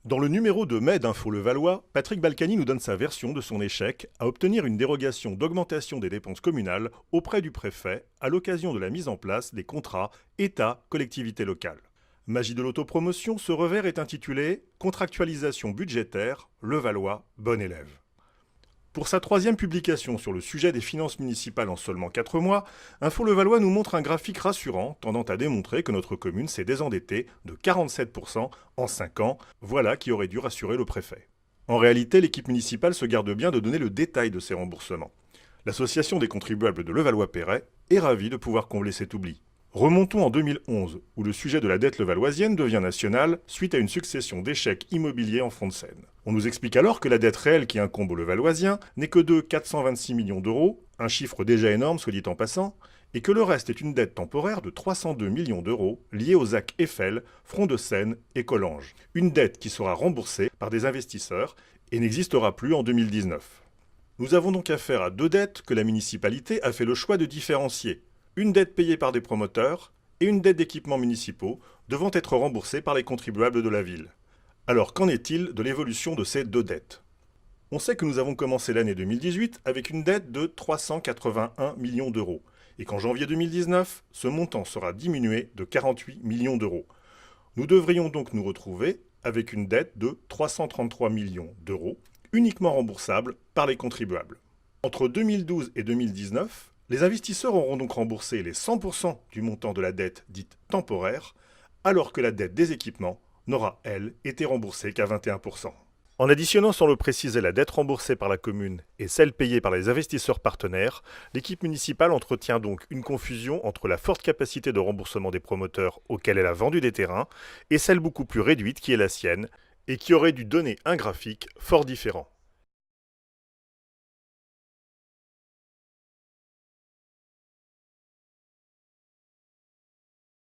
Dans le numéro de mai d'Info Levallois, Patrick Balkany nous donne sa version de son échec à obtenir une dérogation d'augmentation des dépenses communales auprès du préfet à l'occasion de la mise en place des contrats État-collectivité locale. Magie de l'autopromotion, ce revers est intitulé « Contractualisation budgétaire, Levallois, bon élève ». Pour sa troisième publication sur le sujet des finances municipales en seulement 4 mois, Info Levallois nous montre un graphique rassurant tendant à démontrer que notre commune s'est désendettée de 47% en 5 ans, voilà qui aurait dû rassurer le préfet. En réalité, l'équipe municipale se garde bien de donner le détail de ces remboursements. L'association des contribuables de Levallois-Perret est ravie de pouvoir combler cet oubli. Remontons en 2011, où le sujet de la dette levalloisienne devient national suite à une succession d'échecs immobiliers en fond de scène. On nous explique alors que la dette réelle qui incombe aux Levalloisiens n'est que de 426 millions d'euros, un chiffre déjà énorme soit dit en passant, et que le reste est une dette temporaire de 302 millions d'euros liée aux ZAC Eiffel, Front de Seine et Collange. Une dette qui sera remboursée par des investisseurs et n'existera plus en 2019. Nous avons donc affaire à deux dettes que la municipalité a fait le choix de différencier. Une dette payée par des promoteurs et une dette d'équipements municipaux devant être remboursée par les contribuables de la ville. Alors qu'en est-il de l'évolution de ces deux dettes? On sait que nous avons commencé l'année 2018 avec une dette de 381 millions d'euros et qu'en janvier 2019, ce montant sera diminué de 48 millions d'euros. Nous devrions donc nous retrouver avec une dette de 333 millions d'euros, uniquement remboursable par les contribuables. Entre 2012 et 2019, les investisseurs auront donc remboursé les 100% du montant de la dette dite temporaire, alors que la dette des équipements n'aura, elle, été remboursée qu'à 21%. En additionnant sans le préciser la dette remboursée par la commune et celle payée par les investisseurs partenaires, l'équipe municipale entretient donc une confusion entre la forte capacité de remboursement des promoteurs auxquels elle a vendu des terrains et celle beaucoup plus réduite qui est la sienne et qui aurait dû donner un graphique fort différent.